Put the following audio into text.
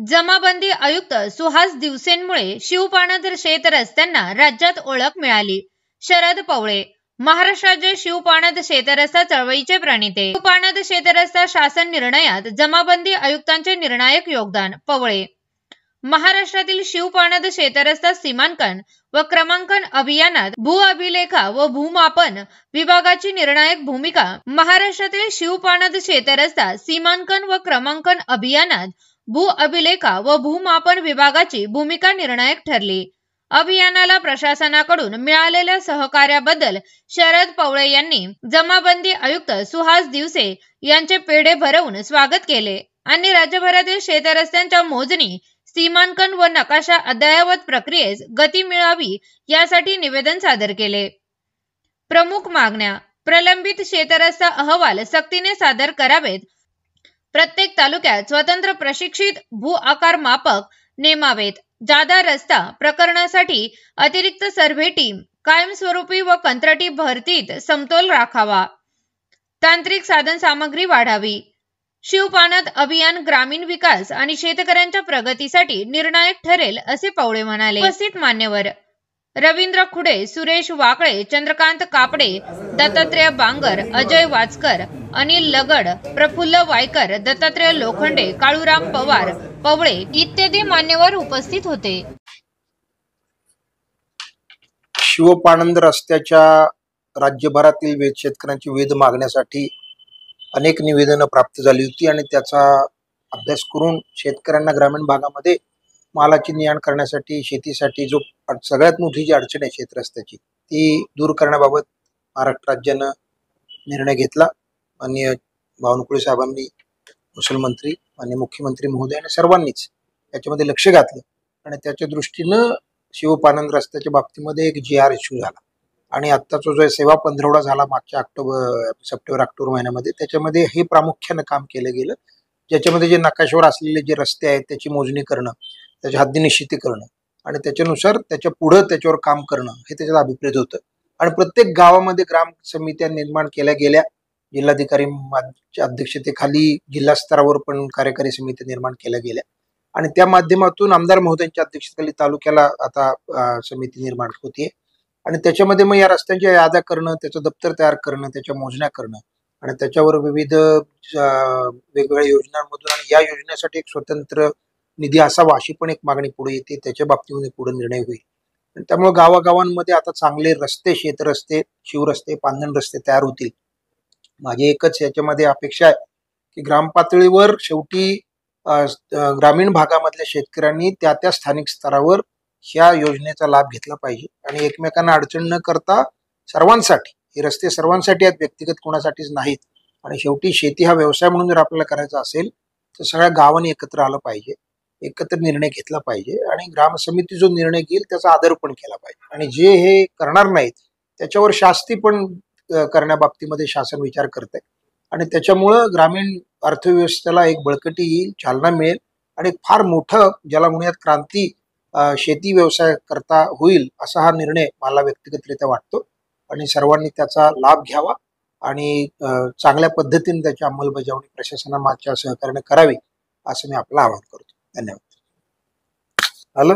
जमाबंदी आयुक्त सुहास दिवसेंमुळे शिवपाणद शेत रस्त्यांना राज्यात ओळख मिळाली. शरद पवळे महाराष्ट्राचे शिवपाणद शेतरस्ता चळवळीचे प्रणेते. शिवपाणद शेतरस्ता शासन निर्णयात जमाबंदी आयुक्तांचे निर्णायक योगदान. पवळे महाराष्ट्रातील शिवपाणद शेतरस्ता सीमांकन व क्रमांकन अभियानात भू अभिलेखा व भूमापन विभागाची निर्णायक भूमिका. महाराष्ट्रातील शिवपाणद शेतरस्ता सीमांकन व क्रमांकन अभियानात भू अभिलेखा व भूमापन विभागाची भूमिका निर्णायक ठरली. अभियानाला प्रशासनाकडून मिळालेल्या सहकार्याबद्दल शरद पवळे यांनी जमाबंदी आयुक्त सुहास दिवसे यांचे पेढे भरवून स्वागत केले आणि राज्यभरातील शेतरस्त्यांच्या मोजणी, सीमांकन व नकाशा अद्ययावत प्रक्रियेस गती मिळावी यासाठी निवेदन सादर केले. प्रमुख मागण्या: प्रलंबित शेतरस्ता अहवाल सक्तीने सादर करावेत. प्रत्येक तालुक्यात स्वतंत्र प्रशिक्षित भू आकार मापक नेमावेत. जादा रस्ता प्रकरणासाठी अतिरिक्त सर्व्हे टीम कायमस्वरूपी व कंत्राटी भरतीत समतोल राखावा. तांत्रिक साधनसामग्री वाढावी. शिवपाणद अभियान ग्रामीण विकास आणि शेतकऱ्यांच्या प्रगतीसाठी निर्णायक ठरेल असे पवळे म्हणाले. उपस्थित मान्यवर: रवींद्र खुडे, सुरेश वाकळे, चंद्रकांत कापडे, दत्तात्रय बांगर, अजय वाचकर, अनिल लगड, प्रफुल्ल वायकर, दत्तात्रय लोखंडे, काळूराम पवार, पवळे इत्यादी मान्यवर उपस्थित होते. शिवपाणंद रस्त्याच्या राज्यभरातील शेतकऱ्यांची विविध मागण्यासाठी अनेक निवेदनं प्राप्त झाली होती आणि त्याचा अभ्यास करून शेतकऱ्यांना ग्रामीण भागामध्ये मालाची ने-आण करण्यासाठी, शेतीसाठी जो सगळ्यात मोठी जी अडचण आहे शेत रस्त्याची ती दूर करण्याबाबत महाराष्ट्र राज्यानं निर्णय घेतला. माननीय बावनकुळे साहेबांनी, मुख्यमंत्री आणि मुख्यमंत्री महोदयाने सर्वांनीच याच्यामध्ये लक्ष घातलं आणि त्याच्या दृष्टीनं शिवपाणंद रस्त्याच्या बाबतीमध्ये एक GR इश्यू झाला आणि आत्ताचा जो सेवा पंधरवडा झाला मागच्या सप्टेंबर-ऑक्टोबर महिन्यामध्ये, त्याच्यामध्ये हे प्रामुख्यानं काम केलं गेलं, ज्याच्यामध्ये जे नकाशावर असलेले जे रस्ते आहेत त्याची मोजणी करणं, त्याची हद्दी निश्चिती करणं आणि त्याच्यानुसार त्याच्या पुढं त्याच्यावर काम करणं हे त्याच्यात अभिप्रेत होतं. आणि प्रत्येक गावामध्ये ग्राम समित्या निर्माण केल्या गेल्या. जिल्हाधिकारी अध्यक्षतेखाली जिल्हा स्तरावर पण कार्यकारी समित्या निर्माण केल्या गेल्या आणि त्या माध्यमातून आमदार महोदयांच्या अध्यक्षतेखाली तालुक्याला आता समिती निर्माण होतीये आणि त्याच्यामध्ये मग या रस्त्यांच्या याद्या करणं, त्याचं दप्तर तयार करणं, त्याच्या मोजण्या करणं आणि त्याच्यावर विविध वेगवेगळ्या योजनांमधून आणि या योजनेसाठी एक स्वतंत्र निधी असावा अशी पण एक मागणी पुढे येते. त्याच्या बाबतीमध्ये पुढे निर्णय होईल आणि त्यामुळे गावागावांमध्ये आता चांगले रस्ते, शेतरस्ते, शिवरस्ते, पांधन रस्ते तयार होतील. माझी एकच याच्यामध्ये अपेक्षा आहे की ग्राम पातळीवर शेवटी ग्रामीण भागामधल्या शेतकऱ्यांनी त्या स्थानिक स्तरावर ह्या योजनेचा लाभ घेतला पाहिजे आणि एकमेकांना अडचण न करता सर्वांसाठी, हे रस्ते सर्वांसाठी आहेत, व्यक्तिगत कोणासाठीच नाहीत आणि शेवटी शेती हा व्यवसाय म्हणून जर आपल्याला करायचा असेल तर सगळ्या गावांनी एकत्र आलं पाहिजे, एकत्र निर्णय घेतला पाहिजे आणि ग्राम समिती जो निर्णय घेईल त्याचा आदर पण केला पाहिजे आणि जे हे करणार नाहीत त्याच्यावर शास्ती पण करण्याबाबतीमध्ये शासन विचार करते आणि त्याच्यामुळं ग्रामीण अर्थव्यवस्थेला एक बळकटी येईल, चालना मिळेल आणि फार मोठं ज्याला म्हणूयात क्रांती शेती व्यवसाय करता होईल असा हा निर्णय मला व्यक्तिगतरित्या वाटतो आणि सर्वांनी त्याचा लाभ घ्यावा आणि चांगल्या पद्धतीने त्याची अंमलबजावणी प्रशासनाच्या सहकार्याने करावी असं मी आपलं आवाहन करतो. धन्यवाद. आलं.